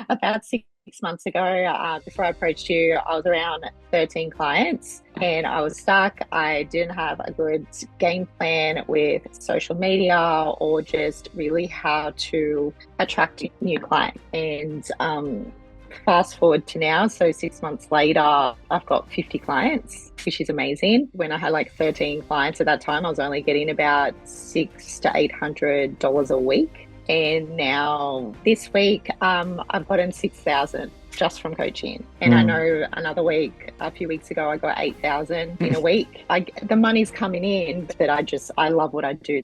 About 6 months ago, before I approached you, I was around 13 clients and I was stuck. I didn't have a good game plan with social media or just really how to attract new clients. And fast forward to now, so 6 months later, I've got 50 clients, which is amazing. When I had like 13 clients at that time, I was only getting about $600 to $800 a week. And now this week, I've gotten 6,000 just from coaching. And I know another week, a few weeks ago, I got 8,000 in a week. The money's coming in, but I love what I do.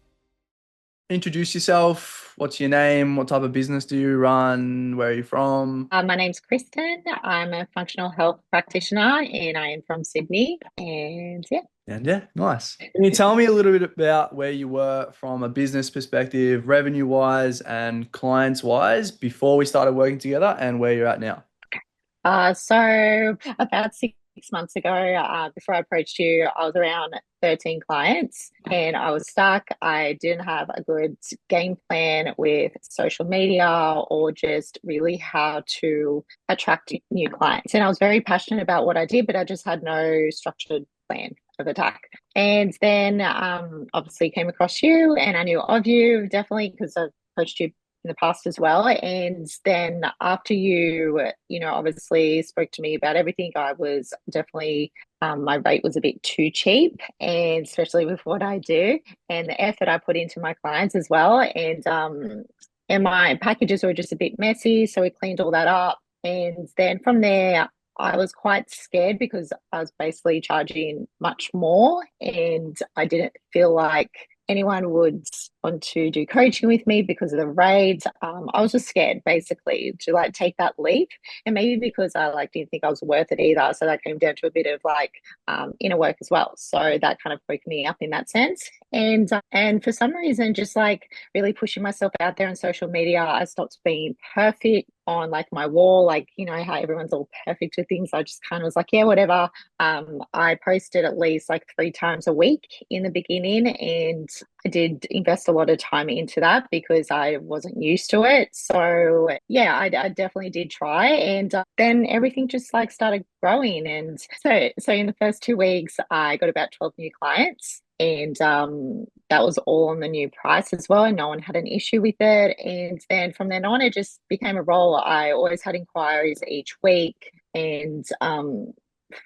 Introduce yourself. What's your name? What type of business do you run? Where are you from? My name's Kristin. I'm a functional health practitioner and I am from Sydney. And yeah. And yeah, nice. Can you tell me a little bit about where you were from a business perspective, revenue wise and clients wise, before we started working together and where you're at now? So about 6 months ago, before I approached you, I was around 13 clients and I was stuck. I didn't have a good game plan with social media or just really how to attract new clients. And I was very passionate about what I did, but I just had no structured plan of attack. And then obviously came across you and I knew of you definitely because I've coached you in the past as well. And then after obviously spoke to me about everything, I was definitely, my rate was a bit too cheap, and especially with what I do and the effort I put into my clients as well. And my packages were just a bit messy. So we cleaned all that up. And then from there, I was quite scared because I was basically charging much more and I didn't feel like anyone would want to do coaching with me because of the rate. I was just scared basically to like take that leap, and maybe because I like didn't think I was worth it either. So that came down to a bit of like inner work as well. So that kind of woke me up in that sense. And for some reason, just like really pushing myself out there on social media, I stopped being perfect on like my wall, like how everyone's all perfect with things. I just kind of was like, yeah, whatever. I posted at least like 3 times a week in the beginning, and I did invest a lot of time into that because I wasn't used to it. So yeah, I definitely did try, and then everything just like started growing. And so in the first 2 weeks, I got about 12 new clients. And that was all on the new price as well. And no one had an issue with it. And then from then on, it just became a role. I always had inquiries each week. And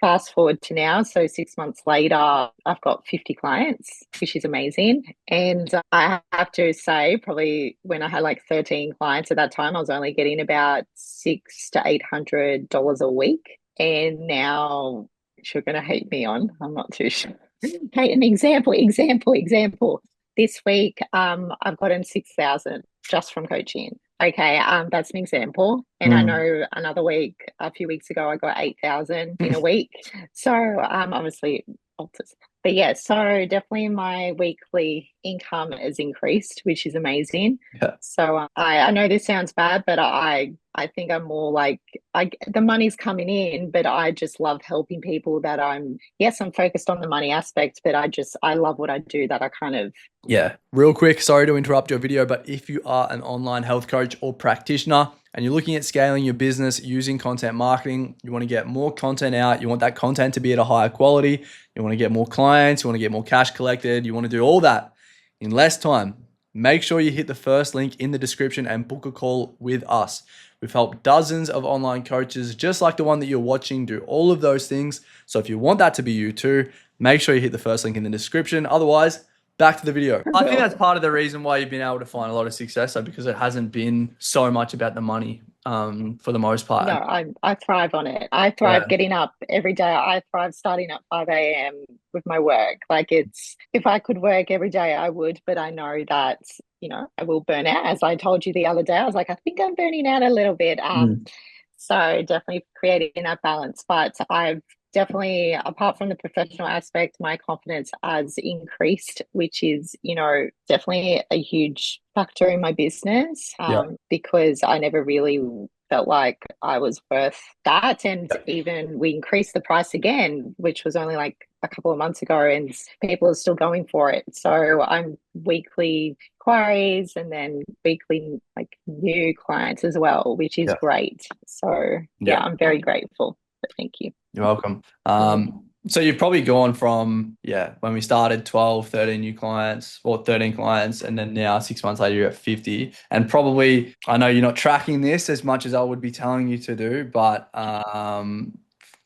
fast forward to now, so 6 months later, I've got 50 clients, which is amazing. And I have to say, probably when I had like 13 clients at that time, I was only getting about $600 to $800 a week. And now, which you're going to hate me on, I'm not too sure. Okay, an example. This week, I've gotten 6,000 just from coaching. Okay, that's an example. And I know another week, a few weeks ago, I got 8,000 in a week. So obviously alters. But yeah, so definitely my weekly income has increased, which is amazing. Yeah. So I know this sounds bad, but I think I'm more like the money's coming in, but I just love helping people that I'm focused on the money aspect, but I love what I do that I kind of. Yeah, real quick, sorry to interrupt your video, but if you are an online health coach or practitioner and you're looking at scaling your business using content marketing, you want to get more content out, you want that content to be at a higher quality, you want to get more clients, you want to get more cash collected, you want to do all that in less time, make sure you hit the first link in the description and book a call with us. We've helped dozens of online coaches just like the one that you're watching do all of those things. So if you want that to be you too, make sure you hit the first link in the description. Otherwise, back to the video. I think that's part of the reason why you've been able to find a lot of success, though, because it hasn't been so much about the money, for the most part. No, I thrive on it. I thrive Yeah. getting up every day. I thrive starting at 5 a.m. with my work. Like if I could work every day, I would, but I know that, I will burn out. As I told you the other day, I was like, I think I'm burning out a little bit. Mm. So definitely creating that balance. But I've definitely, apart from the professional aspect, my confidence has increased, which is, definitely a huge factor in my business Yeah. because I never really felt like I was worth that. And even we increased the price again, which was only like a couple of months ago, and people are still going for it. So I'm weekly inquiries and then weekly like new clients as well, which is Yeah. great. So yeah, Yeah. I'm very grateful. But thank you. You're welcome. Mm. So you've probably gone from, yeah, when we started 12, 13 new clients or 13 clients, and then now 6 months later you're at 50. And probably, I know you're not tracking this as much as I would be telling you to do, but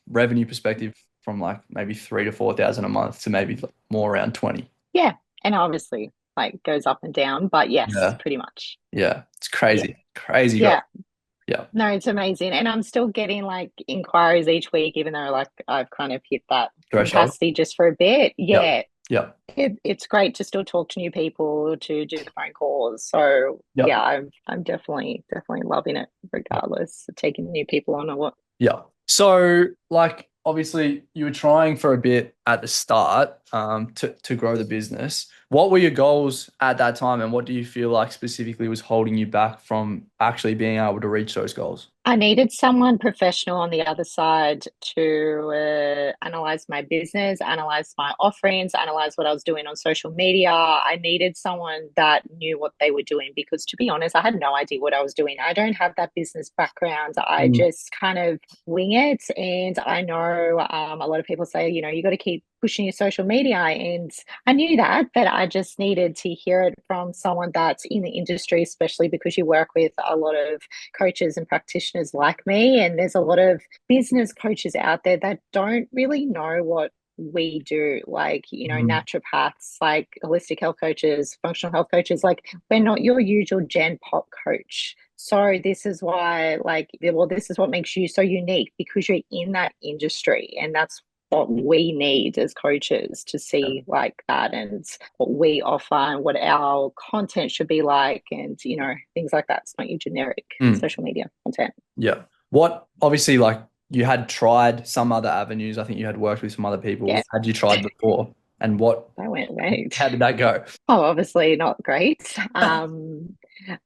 revenue perspective from like maybe 3 to 4 thousand a month to maybe more around 20. Yeah. And obviously like goes up and down, but yes, Yeah. pretty much. Yeah. It's Yeah. crazy. Crazy growth. Yeah. Yeah. No, it's amazing. And I'm still getting like inquiries each week, even though like I've kind of hit that Threshold. capacity just for a bit. Yeah. Yeah, Yeah. it's great to still talk to new people, to do the phone calls. So Yeah. yeah, I'm definitely loving it, regardless of taking new people on or what. Yeah. So, like, obviously, you were trying for a bit at the start to grow the business. What were your goals at that time, and what do you feel like specifically was holding you back from actually being able to reach those goals? I needed someone professional on the other side to analyze my business, analyze my offerings, analyze what I was doing on social media. I needed someone that knew what they were doing because, to be honest, I had no idea what I was doing. I don't have that business background. I Mm. just kind of wing it. And I know a lot of people say, you got to keep pushing your social media. And I knew that, but I just needed to hear it from someone that's in the industry, especially because you work with a lot of coaches and practitioners like me. And there's a lot of business coaches out there that don't really know what we do, like, Mm. naturopaths, like holistic health coaches, functional health coaches. Like, we're not your usual Gen Pop coach. So this is why, like, well, this is what makes you so unique because you're in that industry, and that's what we need as coaches to see like that, and what we offer and what our content should be like, and things like that. It's not your generic Mm. social media content. Yeah. What, obviously, like, you had tried some other avenues. I think you had worked with some other people. Yeah, What had you tried before? And what, I went right. how did that go? Oh, obviously not great.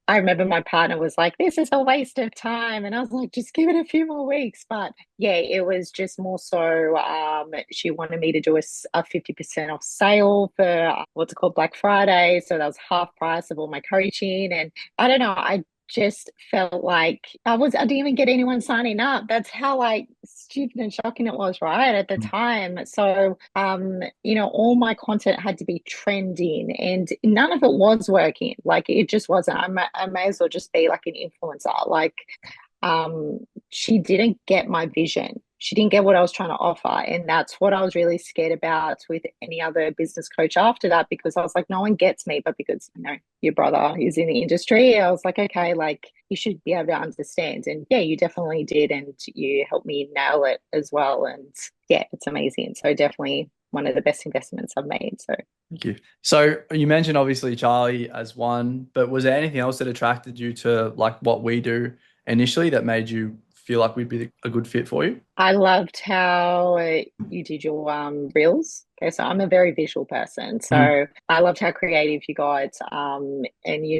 I remember my partner was like, "This is a waste of time," and I was like, "Just give it a few more weeks." But yeah, it was just more so. She wanted me to do a 50% off sale for what's it called, Black Friday, so that was half price of all my coaching, and I don't know, I just felt like I didn't even get anyone signing up. That's how like stupid and shocking it was, right, at the Mm. time. So all my content had to be trending, and none of it was working. Like, it just wasn't. I may as well just be like an influencer. Like, um, she didn't get my vision. She didn't get what I was trying to offer. And that's what I was really scared about with any other business coach after that, because I was like, no one gets me. But because, your brother is in the industry, I was like, okay, like, you should be able to understand. And yeah, you definitely did. And you helped me nail it as well. And yeah, it's amazing. So definitely one of the best investments I've made. So Thank you. So you mentioned obviously Charlie as one, but was there anything else that attracted you to like what we do initially that made you feel like we'd be a good fit for you? I loved how you did your reels. Okay, so I'm a very visual person, Mm. so I loved how creative you got. And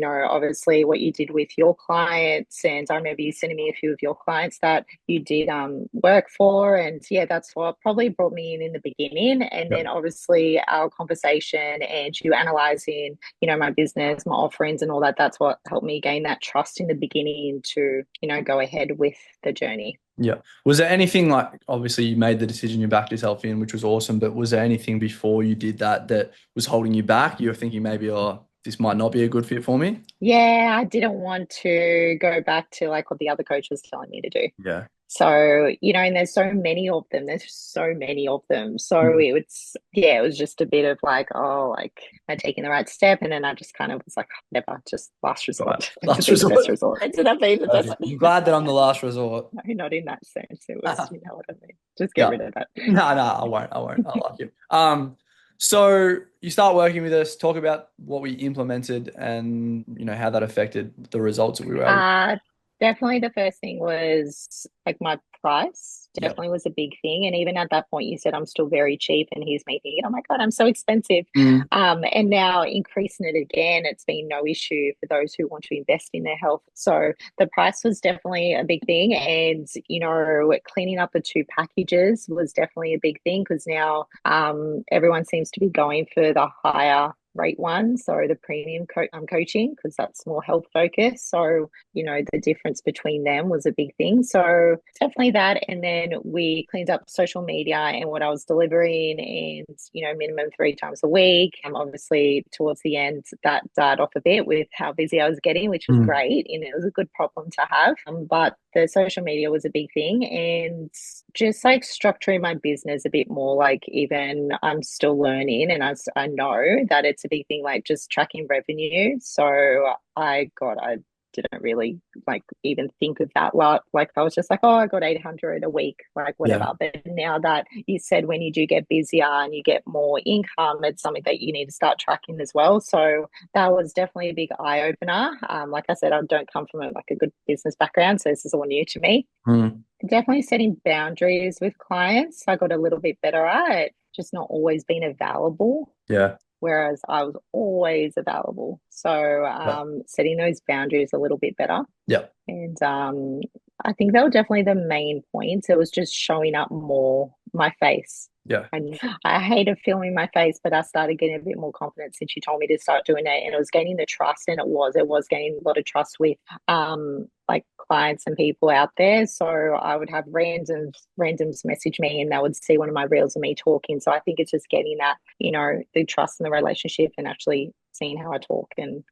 obviously what you did with your clients, and I remember you sending me a few of your clients that you did work for, and yeah, that's what probably brought me in the beginning. And Yep. then obviously our conversation and you analyzing, my business, my offerings, and all that. That's what helped me gain that trust in the beginning to, go ahead with the journey. Yeah. Was there anything like, obviously you made the decision, you backed yourself in, which was awesome, but was there anything before you did that that was holding you back? You were thinking maybe, oh, this might not be a good fit for me? Yeah, I didn't want to go back to like what the other coach was telling me to do. Yeah. So, and there's so many of them. There's so many of them. So Mm. it was just a bit of like, oh, like, am I taking the right step? And then I just kind of was like, whatever, just last Right. resort. It to Last be the best resort. resort. It ended up being the best. Perfect. I'm glad that I'm the last resort. No, not in that sense. It was, you know what I mean. Just get Yeah. rid of that. No, I won't. I won't. I like you. So you start working with us, talk about what we implemented and how that affected the results that we were able to. Uh, Definitely the first thing was like my price Yep. definitely was a big thing. And even at that point, you said, I'm still very cheap. And he's me thinking, oh my God, I'm so expensive. Mm. And now increasing it again, it's been no issue for those who want to invest in their health. So the price was definitely a big thing. And, cleaning up the two packages was definitely a big thing because now everyone seems to be going for the higher rate one, so the premium coaching, because that's more health focused. So the difference between them was a big thing. So definitely that. And then we cleaned up social media and what I was delivering, and minimum 3 times a week. Obviously towards the end that died off a bit with how busy I was getting, which was Mm. great, and it was a good problem to have. But the social media was a big thing, and just like structuring my business a bit more. Like, even I'm still learning, and I know that it's a big thing, like just tracking revenue. So I didn't really like even think of that lot. Like, I was just like, oh, I got 800 a week, like Yeah. whatever. But now that you said when you do get busier and you get more income, it's something that you need to start tracking as well. So that was definitely a big eye opener. Like I said, I don't come from a good business background, so this is all new to me. Mm. Definitely setting boundaries with clients. I got a little bit better at just not always being available, Yeah. whereas I was always available. So Yeah. setting those boundaries a little bit better. Yeah. And I think that were definitely the main points. It was just showing up more my face. Yeah. And I hated filming my face, but I started getting a bit more confident since you told me to start doing it. And it was gaining the trust, and it was gaining a lot of trust with like clients and people out there. So I would have randoms message me, and they would see one of my reels of me talking. So I think it's just getting that, the trust in the relationship, and actually seeing how I talk, and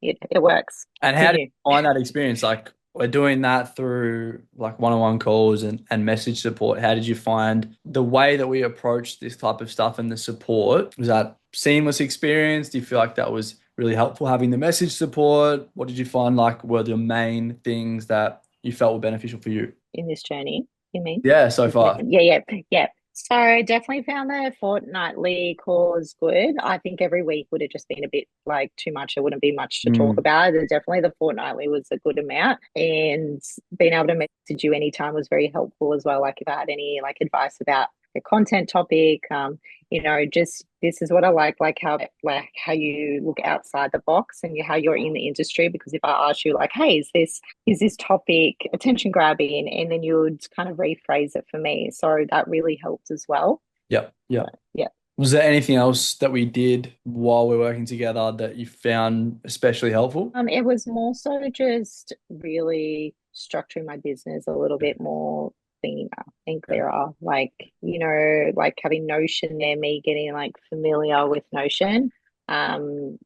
it works. And Who how did knew? you find that experience? Like, we're doing that through like one-on-one calls and message support. How did you find the way that we approach this type of stuff and the support? Was that seamless experience? Do you feel like that was really helpful having the message support? What did you find like were the main things that you felt were beneficial for you? In this journey, you mean? Yeah, so far. Yeah, yeah, yeah. So definitely found the fortnightly calls good. I think every week would have just been a bit like too much. It wouldn't be much to talk Mm. about. Definitely the fortnightly was a good amount, and being able to message you anytime was very helpful as well. Like, if I had any like advice about the content topic, just this is what I like how you look outside the box, and how you're in the industry. Because if I ask you like, hey, is this topic attention grabbing, and then you would kind of rephrase it for me, so that really helped as well. Yeah, yeah. But yeah. Was there anything else that we did while we are working together that you found especially helpful? It was more so just really structuring my business a little bit more cleaner and Yeah. clearer. Like, like having Notion there, me getting like familiar with Notion. Um,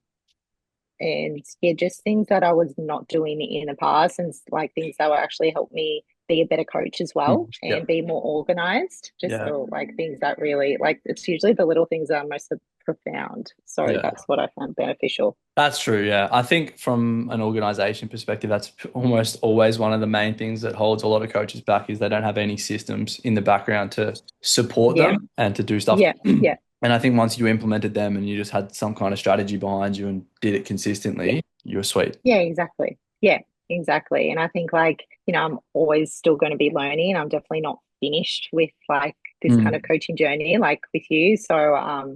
and yeah, just things that I was not doing in the past, and like things that will actually help me be a better coach as well, Mm. Yeah. and be more organized. Just Yeah. the like things that really, like, it's usually the little things that are most profound. So Yeah. that's what I found beneficial. That's true. Yeah. I think from an organization perspective, that's almost always one of the main things that holds a lot of coaches back is they don't have any systems in the background to support Yeah, them and to do stuff. yeah, yeah, And I think once you implemented them and you just had some kind of strategy behind you and did it yeah, consistently, you were sweet. yeah, exactly. Yeah, exactly. And I think, like, I'm always still going to be learning. I'm definitely not finished with like this kind Mm. of coaching journey, like with you. So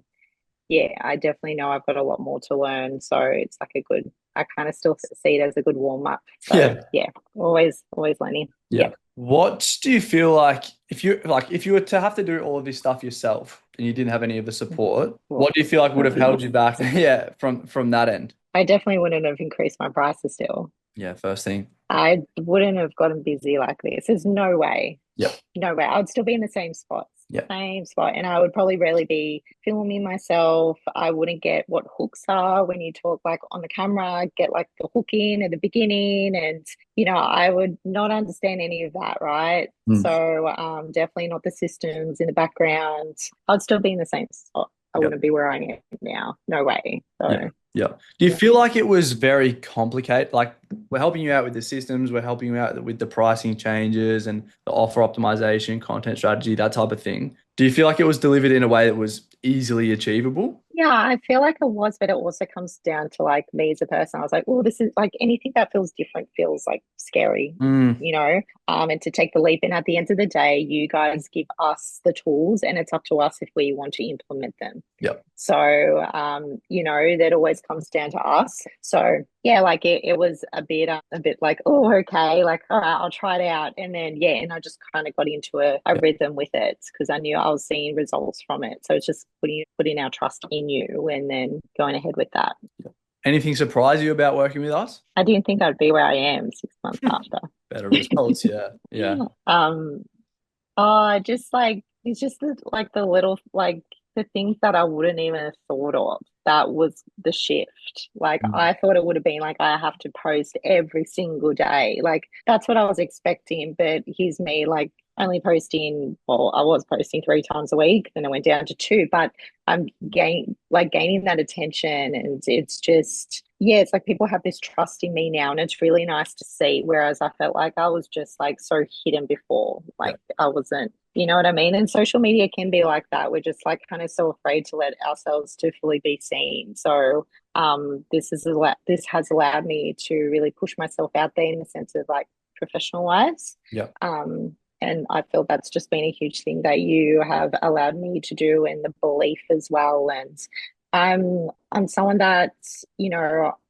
yeah, I definitely know I've got a lot more to learn. So it's like I kind of still see it as a good warm up. So Yeah. yeah, always learning. Yeah. Yeah. What do you feel like if you were to have to do all of this stuff yourself and you didn't have any of the support, Well, what do you feel like would that'd have be held you nice. back? Yeah, from that end. I definitely wouldn't have increased my prices still. Yeah, first thing. I wouldn't have gotten busy like this. There's no way. Yeah. No way. I would still be in the same spots, Yeah. same spot. And I would probably really be filming myself. I wouldn't get what hooks are when you talk like on the camera, get like the hook in at the beginning. And, I would not understand any of that, right? Mm. So definitely not the systems in the background. I'd still be in the same spot. I Yeah. wouldn't be where I am now. No way. Yeah. So Yeah. Do you yeah. feel like it was very complicated? Like, we're helping you out with the systems, we're helping you out with the pricing changes and the offer optimization, content strategy, that type of thing. Do you feel like it was delivered in a way that was easily achievable? Yeah, I feel like it was, but it also comes down to like me as a person. I was like, oh, this is like anything that feels different feels like scary, Mm, you know? And to take the leap. And at the end of the day, you guys give us the tools and it's up to us if we want to implement them. yep. So, that always comes down to us. So, yeah, like it was a bit like, oh, okay, like, all right, I'll try it out. And then, yeah, and I just kind of got into a Yep. rhythm with it because I knew I was seeing results from it. So it's just putting our trust in you and then going ahead with that. Anything surprise you about working with us? I didn't think I'd be where I am 6 months after. Better results, yeah. Yeah. um, Oh, just like it's just like the little like the things that I wouldn't even have thought of. That was the shift. Like Mm. I thought it would have been like I have to post every single day. Like that's what I was expecting. But here's me like only posting. Well, I was posting 3 times a week, then I went down to two. But I'm gaining that attention, and it's just yeah, it's like people have this trust in me now, and it's really nice to see. Whereas I felt like I was just like so hidden before, Yeah. like I wasn't. You know what I mean? And social media can be like that. We're just like kind of so afraid to let ourselves to fully be seen. So this has allowed me to really push myself out there in the sense of like professional wise. Yeah. And I feel that's just been a huge thing that you have allowed me to do and the belief as well. And I'm someone that,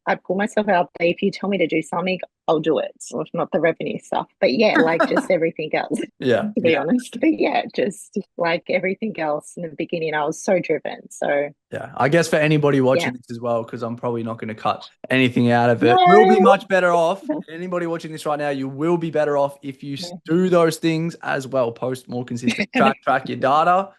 I pull myself out there. If you tell me to do something, I'll do it. Or if not the revenue stuff. But yeah, like just everything else, Yeah. to be Yeah. honest. But yeah, just like everything else in the beginning, I was so driven. So Yeah. I guess for anybody yeah. watching this as well, because I'm probably not going to cut anything out of it, we'll be No. much better off. Anybody watching this right now, you will be better off if you do those things as well. Post more consistent, track your data.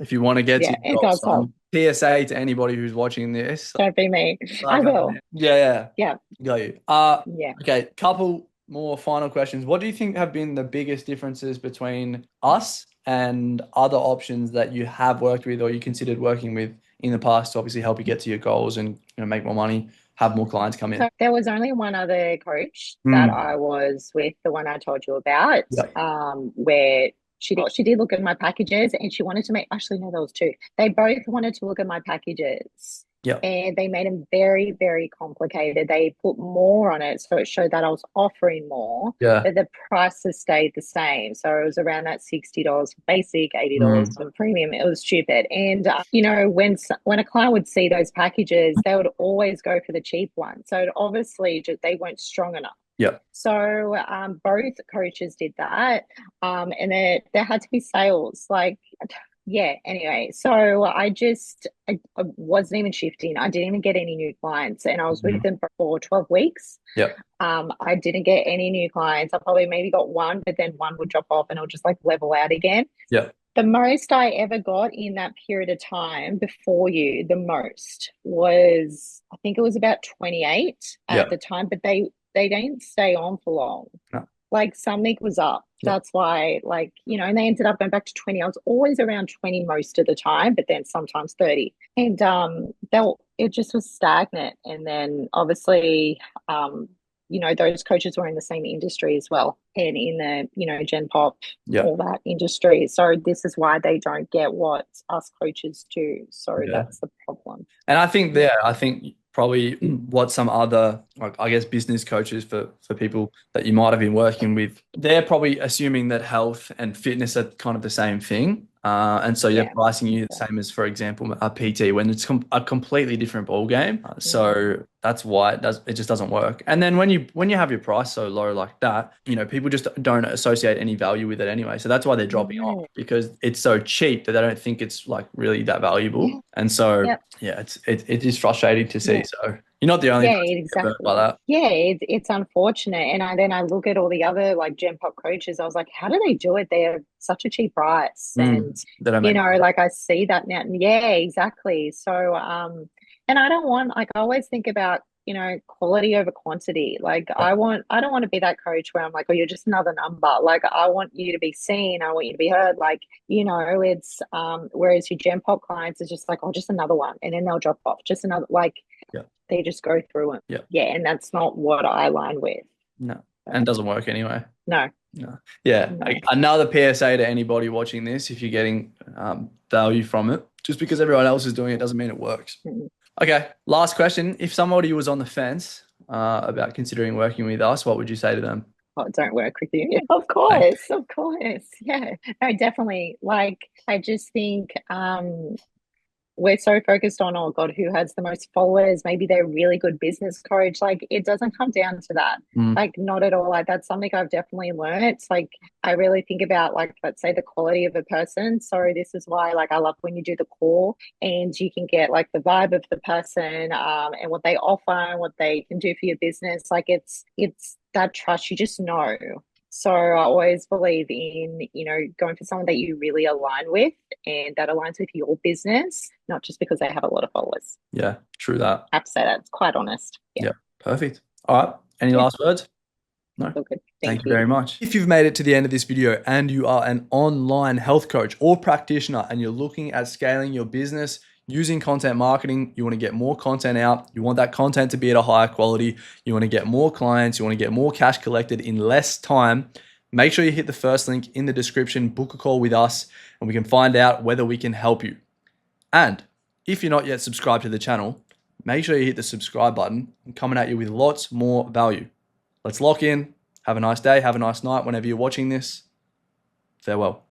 If you want to get to Yeah, your it goals. does So help. PSA to anybody who's watching this. Don't be me. I Like, will. yeah, yeah. Yeah. Got you. Yeah. Okay, couple more final questions. What do you think have been the biggest differences between us and other options that you have worked with or you considered working with in the past to obviously help you get to your goals and make more money, have more clients come in? So there was only one other coach that Mm. I was with, the one I told you about, Yeah. where she did look at my packages and she wanted to make actually no, there was two. They both wanted to look at my packages Yeah. and they made them very, very complicated. They put more on it, so it showed that I was offering more, Yeah. but the prices stayed the same. So it was around that $60 for basic, $80 Mm. for premium. It was stupid. And when a client would see those packages, they would always go for the cheap one. So obviously they weren't strong enough. Yeah. So both coaches did that, and there had to be sales. Like, yeah. Anyway, so I wasn't even shifting. I didn't even get any new clients, and I was with Mhm. them for 12 weeks. Yeah. I didn't get any new clients. I probably maybe got one, but then one would drop off, and it'll just like level out again. Yeah. The most I ever got in that period of time before you, the most was, I think it was about 28 at Yeah. the time, but they didn't stay on for long. No. Like something was up. Yeah. That's why, like, and they ended up going back to 20. I was always around 20 most of the time, but then sometimes 30. And it just was stagnant. And then obviously, those coaches were in the same industry as well and in the, Gen Pop, Yeah. all that industry. So this is why they don't get what us coaches do. So Yeah. that's the problem. And I think Yeah. I think probably what some other, like, I guess, business coaches for people that you might have been working with, they're probably assuming that health and fitness are kind of the same thing. And so they're Yeah. pricing you the same as, for example, a PT when it's a completely different ball game. Yeah. So that's why it just doesn't work. And then when you have your price so low like that, people just don't associate any value with it anyway. So that's why they're dropping off No. because it's so cheap that they don't think it's like really that valuable. Yeah. And so Yep. yeah, it is frustrating to see. Yeah. So you're not the only Yeah, person who get burnt by exactly. that. Yeah, it's unfortunate. And then I look at all the other like Gen Pop coaches, I was like, how do they do it? They're such a cheap price. And, They don't make money. like I see that now. Yeah, exactly. So and I don't want like I always think about, quality over quantity. Like Yeah, I don't want to be that coach where I'm like, oh, you're just another number. Like I want you to be seen, I want you to be heard. Like, it's whereas your Gen Pop clients is just like, oh, just another one. And then they'll drop off. Just another like yeah, they just go through it. yeah. Yeah, and that's not what I align with. No, and So, it doesn't work anyway. no, No. Yeah. no. Another PSA to anybody watching this, if you're getting value from it, Just because everyone else is doing it doesn't mean it works. Mm. Okay, last question. If somebody was on the fence about considering working with us, what would you say to them? Oh, don't work with you. Thanks. Of course. Yeah. No, definitely. Like, I just think we're so focused on, oh God, who has the most followers? Maybe they're a really good business coach. Like, it doesn't come down to that. Mm, Like, not at all. Like, that's something I've definitely learned. It's like, I really think about, like, let's say the quality of a person. So, this is why, like, I love when you do the call and you can get, like, the vibe of the person and what they offer and what they can do for your business. Like, it's that trust. You just know. So I always believe in, going for someone that you really align with and that aligns with your business, not just because they have a lot of followers. yeah, true that. I have to say that. It's quite honest. Yeah. Yeah, perfect. All right. Any Yeah. last words? No. All good. Thank Thank you you. very much. If you've made it to the end of this video and you are an online health coach or practitioner and you're looking at scaling your business using content marketing, you want to get more content out, you want that content to be at a higher quality, you want to get more clients, you want to get more cash collected in less time, make sure you hit the first link in the description, book a call with us, and we can find out whether we can help you. And if you're not yet subscribed to the channel, make sure you hit the subscribe button. I'm coming at you with lots more value. Let's lock in. Have a nice day. Have a nice night whenever you're watching this. Farewell.